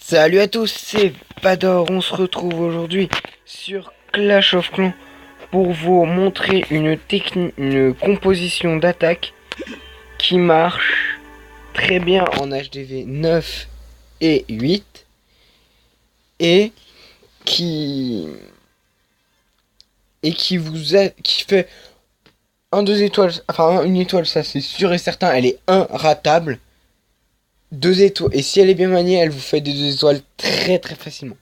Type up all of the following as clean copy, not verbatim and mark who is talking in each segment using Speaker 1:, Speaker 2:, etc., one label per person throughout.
Speaker 1: Salut à tous, c'est Vador. On se retrouve aujourd'hui sur Clash of Clans pour vous montrer une composition d'attaque qui marche très bien en HDV 9 et 8 et qui qui fait un 2 étoiles, enfin une étoile, ça c'est sûr et certain, elle est inratable. 2 étoiles, et si elle est bien maniée, elle vous fait des 2 étoiles très très facilement.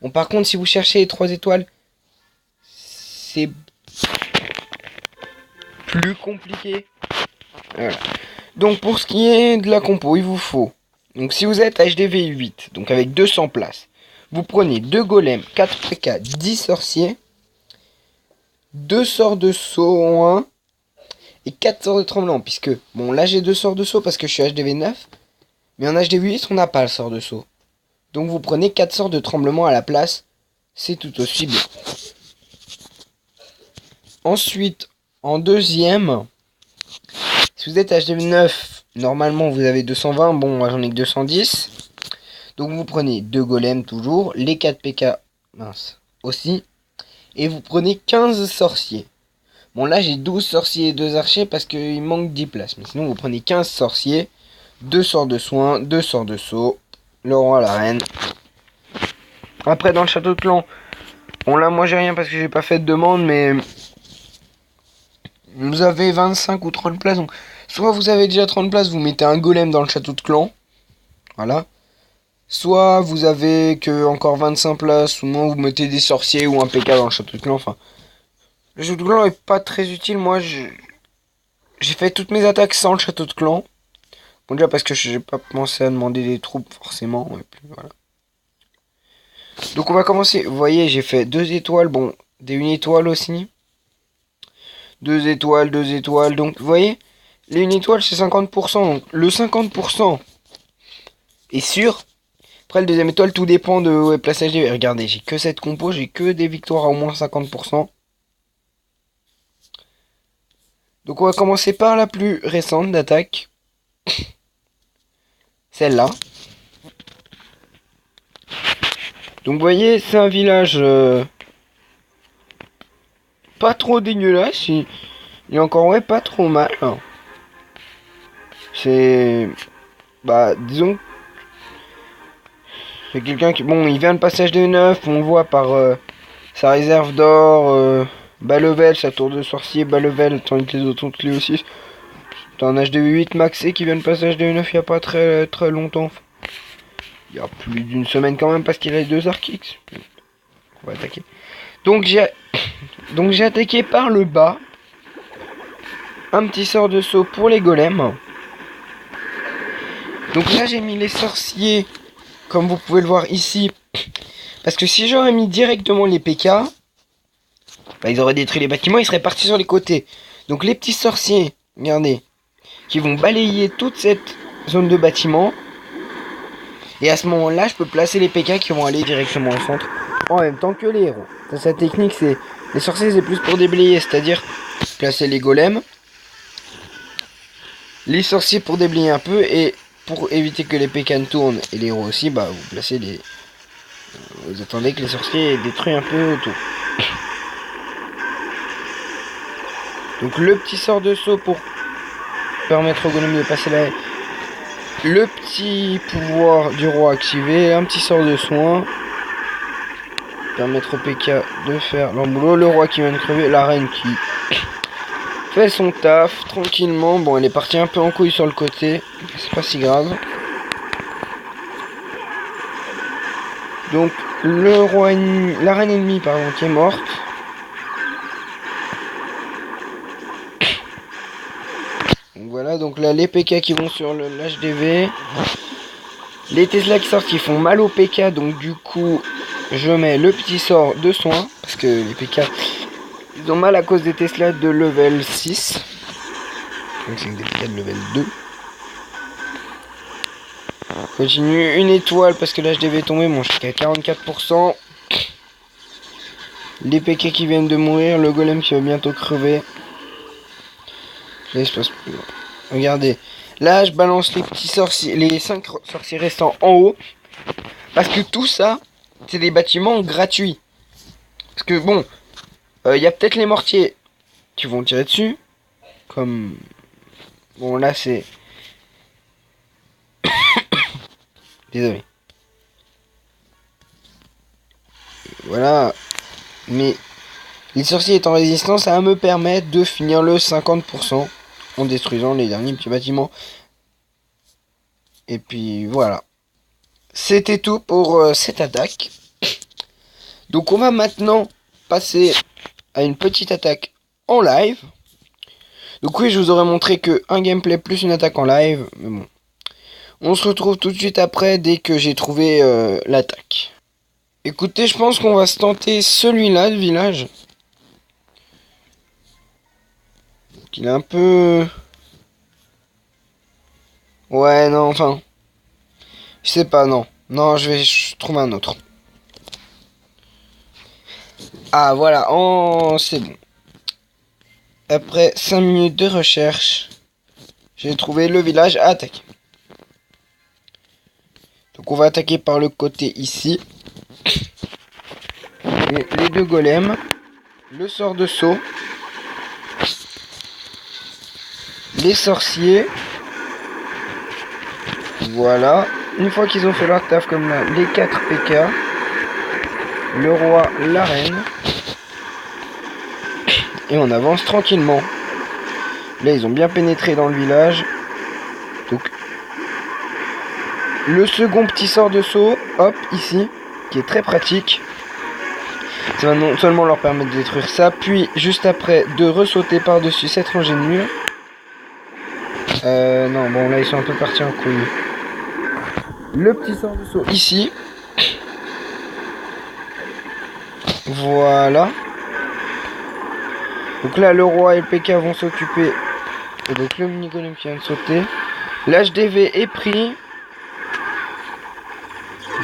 Speaker 1: Bon, par contre, si vous cherchez les 3 étoiles, c'est plus compliqué. Voilà. Donc, pour ce qui est de la compo, il vous faut, donc si vous êtes HDV 8, donc avec 200 places, vous prenez 2 golems, 4 PK, 10 sorciers, 2 sorts de saut en 1 et 4 sorts de tremblement. Puisque, bon, là j'ai 2 sorts de saut parce que je suis HDV 9, mais en HDV 8, on n'a pas le sort de saut. Donc vous prenez 4 sorts de tremblement à la place, c'est tout aussi bien. Ensuite, en deuxième, si vous êtes HDV 9, normalement vous avez 220, bon moi j'en ai que 210. Donc vous prenez 2 golems toujours, les 4 PK, mince, aussi. Et vous prenez 15 sorciers. Bon là j'ai 12 sorciers et 2 archers parce qu'il manque 10 places. Mais sinon vous prenez 15 sorciers, 2 sorts de soins, 2 sorts de saut, le roi, la reine. Après dans le château de clan, bon là moi j'ai rien parce que j'ai pas fait de demande, mais vous avez 25 ou 30 places. Donc soit vous avez déjà 30 places, vous mettez un golem dans le château de clan. Voilà. Soit vous avez que encore 25 places, ou non vous mettez des sorciers ou un PK dans le château de clan. Enfin, le château de clan est pas très utile. Moi j'ai fait toutes mes attaques sans le château de clan. Bon déjà parce que j'ai pas pensé à demander des troupes forcément. Et puis voilà. Donc on va commencer. Vous voyez, j'ai fait 2 étoiles, bon, des 1 étoile aussi. 2 étoiles, 2 étoiles. Donc vous voyez, les 1 étoile c'est 50%. Donc le 50% est sûr. Après le deuxième étoile, tout dépend de où est placé HDV. Regardez, j'ai que cette compo, j'ai que des victoires à au moins 50%. Donc on va commencer par la plus récente d'attaque. Celle-là. Donc vous voyez, c'est un village pas trop dégueulasse. Il est encore ouais pas trop mal. C'est... Bah disons... C'est quelqu'un qui... Bon, il vient de passage des 9, on voit par sa réserve d'or, bas level, sa tour de sorcier, bas level, tandis que les autres ont toutes les aussi. T'as un HD 8 maxé qui vient de passage des 9 il n'y a pas très longtemps. Il y a plus d'une semaine quand même parce qu'il a les 2 Arc-X. On va attaquer. Donc j'ai attaqué par le bas. Un petit sort de saut pour les golems. Donc là j'ai mis les sorciers, comme vous pouvez le voir ici. Parce que si j'aurais mis directement les PK, bah, ils auraient détruit les bâtiments, ils seraient partis sur les côtés. Donc les petits sorciers, regardez, qui vont balayer toute cette zone de bâtiment. Et à ce moment-là, je peux placer les PK qui vont aller directement au centre en même temps que les héros. Ça, sa technique, c'est... Les sorciers, c'est plus pour déblayer, c'est-à-dire placer les golems. Les sorciers pour déblayer un peu et pour éviter que les PK ne tournent et les héros aussi, bah vous placez les... Vous attendez que les sorciers détruisent un peu autour. Donc le petit sort de saut pour permettre au golem de passer la... Le petit pouvoir du roi activé, un petit sort de soin. Permettre au PK de faire leur boulot. Le roi qui vient de crever, la reine qui fait son taf tranquillement. Bon, elle est partie un peu en couille sur le côté, c'est pas si grave. Donc le roi ennemi, la reine ennemie pardon, qui est morte. Donc voilà, donc là les PK qui vont sur l'HDV. Les Tesla qui sortent qui font mal au PK, donc du coup je mets le petit sort de soin. Parce que les PK ils ont mal à cause des Tesla de level 6. Donc c'est des PK de level 2. Continue, 1 étoile parce que l'HDV est tombé, bon je suis à 44%. Les PK qui viennent de mourir, le golem qui va bientôt crever. Là il se passe plus. Regardez, là je balance les petits sorciers, les 5 sorciers restants en haut. Parce que tout ça, c'est des bâtiments gratuits. Parce que bon, il y a peut-être les mortiers qui vont tirer dessus. Comme... Bon là c'est... Désolé. Voilà. Mais les sorciers étant résistants, ça va me permettre de finir le 50% en détruisant les derniers petits bâtiments. Et puis voilà. C'était tout pour cette attaque. Donc on va maintenant passer à une petite attaque en live. Donc oui, je vous aurais montré que un gameplay plus une attaque en live. Mais bon. On se retrouve tout de suite après dès que j'ai trouvé l'attaque. Écoutez, je pense qu'on va se tenter celui-là, le village. Il est un peu... Ouais, non, enfin... Je sais pas, non. Non, je trouve un autre. Ah, voilà. Oh, c'est bon. Après 5 minutes de recherche, j'ai trouvé le village à attaquer. Donc on va attaquer par le côté ici. Et les deux golems. Le sort de saut. Les sorciers. Voilà. Une fois qu'ils ont fait leur taf comme là, les 4 PK. Le roi, la reine. Et on avance tranquillement. Là, ils ont bien pénétré dans le village. Donc, le second petit sort de saut, hop, ici, qui est très pratique. Ça va non seulement leur permettre de détruire ça, puis juste après, de ressauter par-dessus cette rangée de murs. Non, bon, là, ils sont un peu partis en couille. Le petit sort de saut ici. Voilà. Donc là, le roi et le PK vont s'occuper. Et donc le mini-golem qui vient de sauter. L'HDV est pris.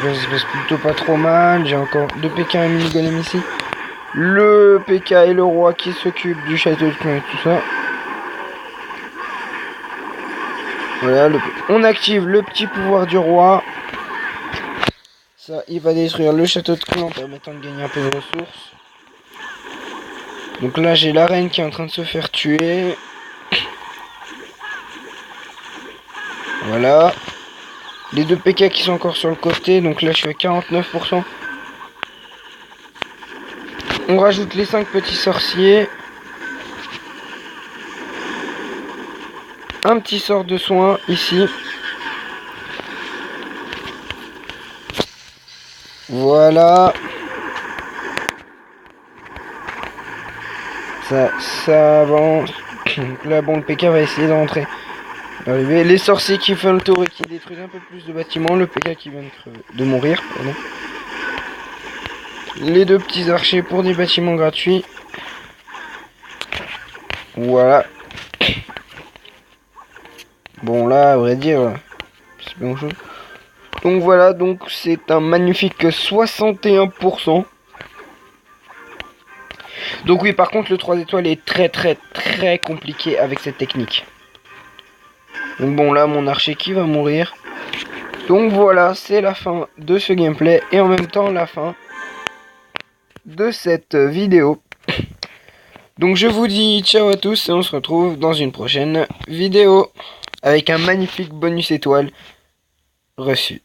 Speaker 1: Ça se passe plutôt pas trop mal. J'ai encore 2 PK et un mini-golem ici. Le PK et le roi qui s'occupent du château de clan et tout ça. Voilà, on active le petit pouvoir du roi. Ça, il va détruire le château de clan permettant de gagner un peu de ressources. Donc là, j'ai la reine qui est en train de se faire tuer. Voilà. Les 2 PK qui sont encore sur le côté. Donc là, je suis à 49%. On rajoute les 5 petits sorciers. Un petit sort de soin ici. Voilà. Ça avance. Là, bon, le PK va essayer de rentrer. Les sorciers qui font le tour et qui détruisent un peu plus de bâtiments. Le PK qui vient de mourir. Pardon. Les 2 petits archers pour des bâtiments gratuits. Voilà. Bon, là, à vrai dire, c'est pas grand chose. Donc voilà, donc c'est un magnifique 61%. Donc oui, par contre, le 3 étoiles est très compliqué avec cette technique. Donc bon, là, mon archer qui va mourir. Donc voilà, c'est la fin de ce gameplay et en même temps la fin de cette vidéo. Donc je vous dis ciao à tous et on se retrouve dans une prochaine vidéo avec un magnifique bonus étoile reçu.